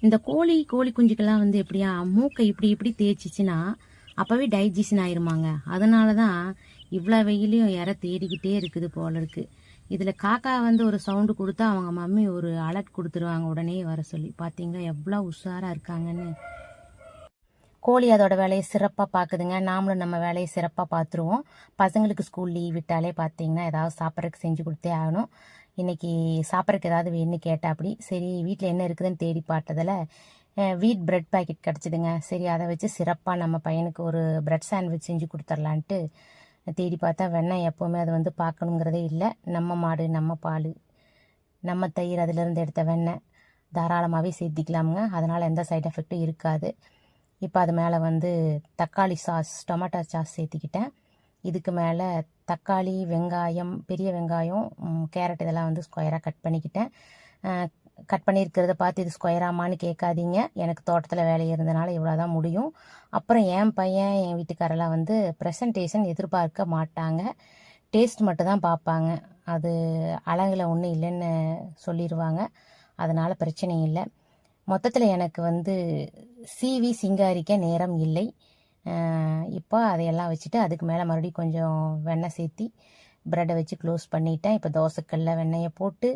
இந்த கோழி குஞ்சுக்கெல்லாம் வந்து எப்படியா மூக்கை இப்படி தேய்ச்சிச்சின்னா அப்போவே டைஜஷன் ஆயிருமாங்க. அதனால தான் இவ்வளோ வெயிலையும் இற தேடிக்கிட்டே இருக்குது போல இருக்கு. இதில் காக்கா வந்து ஒரு சவுண்டு கொடுத்தா அவங்க மம்மி ஒரு அலர்ட் கொடுத்துருவாங்க உடனே வர சொல்லி. பார்த்தீங்களா எவ்வளோ உஷாராக இருக்காங்கன்னு. கோழி அதோட வேலையை சிறப்பாக பார்க்குதுங்க. நாமளும் நம்ம வேலையை சிறப்பாக பார்த்துருவோம். பசங்களுக்கு ஸ்கூல் லீவ் விட்டாலே பார்த்தீங்கன்னா ஏதாவது சாப்பிட்றதுக்கு செஞ்சு கொடுத்தே ஆகணும். இன்றைக்கி சாப்பிட்றதுக்கு ஏதாவது வேணும்னு கேட்டால் அப்படி சரி வீட்டில் என்ன இருக்குதுன்னு தேடி பார்த்ததில் வீட் பிரெட் பாக்கெட் கிடச்சிதுங்க. சரி அதை வச்சு சிறப்பாக நம்ம பையனுக்கு ஒரு பிரெட் சாண்ட்விச் செஞ்சு கொடுத்துர்லான்ட்டு தேடி பார்த்தா வெண்ணெய் எப்போவுமே அது வந்து பார்க்கணுங்கிறதே இல்லை. நம்ம மாடு, நம்ம பால், நம்ம தயிர், அதிலிருந்து எடுத்த வெண்ணெய் தாராளமாகவே சேர்த்திக்கலாமுங்க. அதனால் எந்த சைட் எஃபெக்டும் இருக்காது. இப்போ அது மேலே வந்து தக்காளி சாஸ், டொமேட்டோ சாஸ் சேர்த்திக்கிட்டேன். இதுக்கு மேலே தக்காளி, வெங்காயம், பெரிய வெங்காயம், கேரட் இதெல்லாம் வந்து ஸ்கொயராக கட் பண்ணிக்கிட்டேன். கட் பண்ணியிருக்கிறத பார்த்து இது ஸ்கொயராமான்னு கேட்காதீங்க. எனக்கு தோட்டத்தில் வேலை இருந்தனால இவ்வளோ தான் முடியும். அப்புறம் என் பையன், என் வீட்டுக்காரெல்லாம் வந்து ப்ரெசன்டேஷன் எதிர்பார்க்க மாட்டாங்க. டேஸ்ட் மட்டும் தான் பார்ப்பாங்க. அது அழகில் ஒன்றும் இல்லைன்னு சொல்லிடுவாங்க. அதனால் பிரச்சனை இல்லை. மொத்தத்தில் எனக்கு வந்து சீவி சிங்காரிக்க நேரம் இல்லை. இப்போ அதையெல்லாம் வச்சுட்டு அதுக்கு மேலே மறுபடியும் கொஞ்சம் வெண்ணெய் சேர்த்தி ப்ரெட்டை வச்சு க்ளோஸ் பண்ணிட்டேன். இப்போ தோசைக்கல்ல வெண்ணெயை போட்டு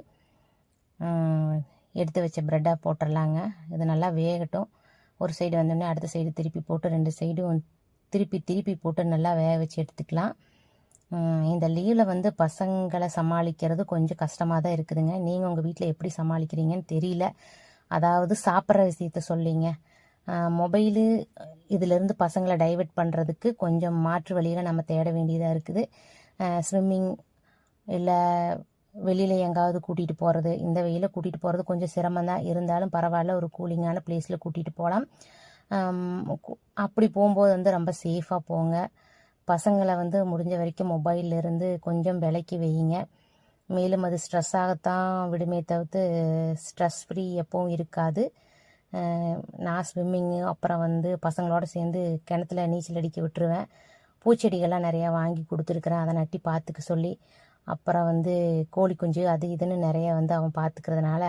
எடுத்து வச்ச ப்ரெட்டை போட்டுடலாங்க. இது நல்லா வேகட்டும். ஒரு சைடு வந்தோடனே அடுத்த சைடு திருப்பி போட்டு 2 சைடும் திருப்பி போட்டு நல்லா வேக வச்சு எடுத்துக்கலாம். இந்த லீவில் வந்து பசங்களை சமாளிக்கிறது கொஞ்சம் கஷ்டமாக தான் இருக்குதுங்க. நீங்கள் உங்கள் வீட்டில் எப்படி சமாளிக்கிறீங்கன்னு தெரியல. அதாவது சாப்பிட்ற விஷயத்த சொல்லிங்க. மொபைலு இதிலேருந்து பசங்களை டைவெர்ட் பண்ணுறதுக்கு கொஞ்சம் மாற்று வழியில் நம்ம தேட வேண்டியதாக இருக்குது. ஸ்விம்மிங் இல்லை வெளியில் எங்காவது கூட்டிகிட்டு போகிறது. இந்த வெயிலில் கூட்டிகிட்டு போகிறது கொஞ்சம் சிரமந்தான், இருந்தாலும் பரவாயில்ல, ஒரு கூலிங்கான பிளேஸில் கூட்டிகிட்டு போகலாம். அப்படி போகும்போது வந்து ரொம்ப சேஃபாக போங்க. பசங்களை வந்து முடிஞ்ச வரைக்கும் மொபைல்லேருந்து கொஞ்சம் விலக்கி வையுங்க. மேலும் அது ஸ்ட்ரெஸ்ஸாகத்தான் விடுமே தவிர்த்து ஸ்ட்ரெஸ் ஃப்ரீ எப்பவும் இருக்காது. நான் ஸ்விம்மிங்கு அப்புறம் வந்து பசங்களோட சேர்ந்து கிணத்துல நீச்சல் அடிக்க விட்டுருவேன். பூச்செடிகள்லாம் நிறையா வாங்கி கொடுத்துருக்குறேன், அதை நட்டி பார்த்துக்க சொல்லி. அப்புறம் வந்து கோழி குஞ்சு அது இதுன்னு நிறைய வந்து அவன் பார்த்துக்கிறதுனால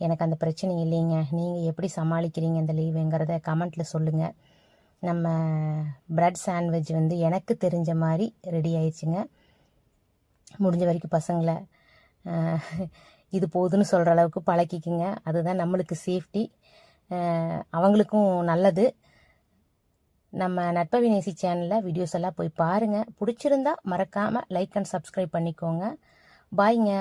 எனக்கு அந்த பிரச்சனை இல்லைங்க. நீங்கள் எப்படி சமாளிக்கிறீங்க இந்த லீவுங்கிறத கமெண்ட்டில் சொல்லுங்கள். நம்ம பிரெட் சாண்ட்விச் வந்து எனக்கு தெரிஞ்ச மாதிரி ரெடி ஆயிடுச்சுங்க. முடிஞ்ச வரைக்கும் பசங்களை இது போதுன்னு சொல்கிற அளவுக்கு பழக்கிக்குங்க. அதுதான் நம்மளுக்கு சேஃப்டி, அவங்களுக்கும் நல்லது. நம்ம நட்பவி நேசி சேனலில் வீடியோஸ் எல்லாம் போய் பாருங்கள். பிடிச்சிருந்தா மறக்காமல் லைக் அண்ட் சப்ஸ்கிரைப் பண்ணிக்கோங்க. பாய்ங்க.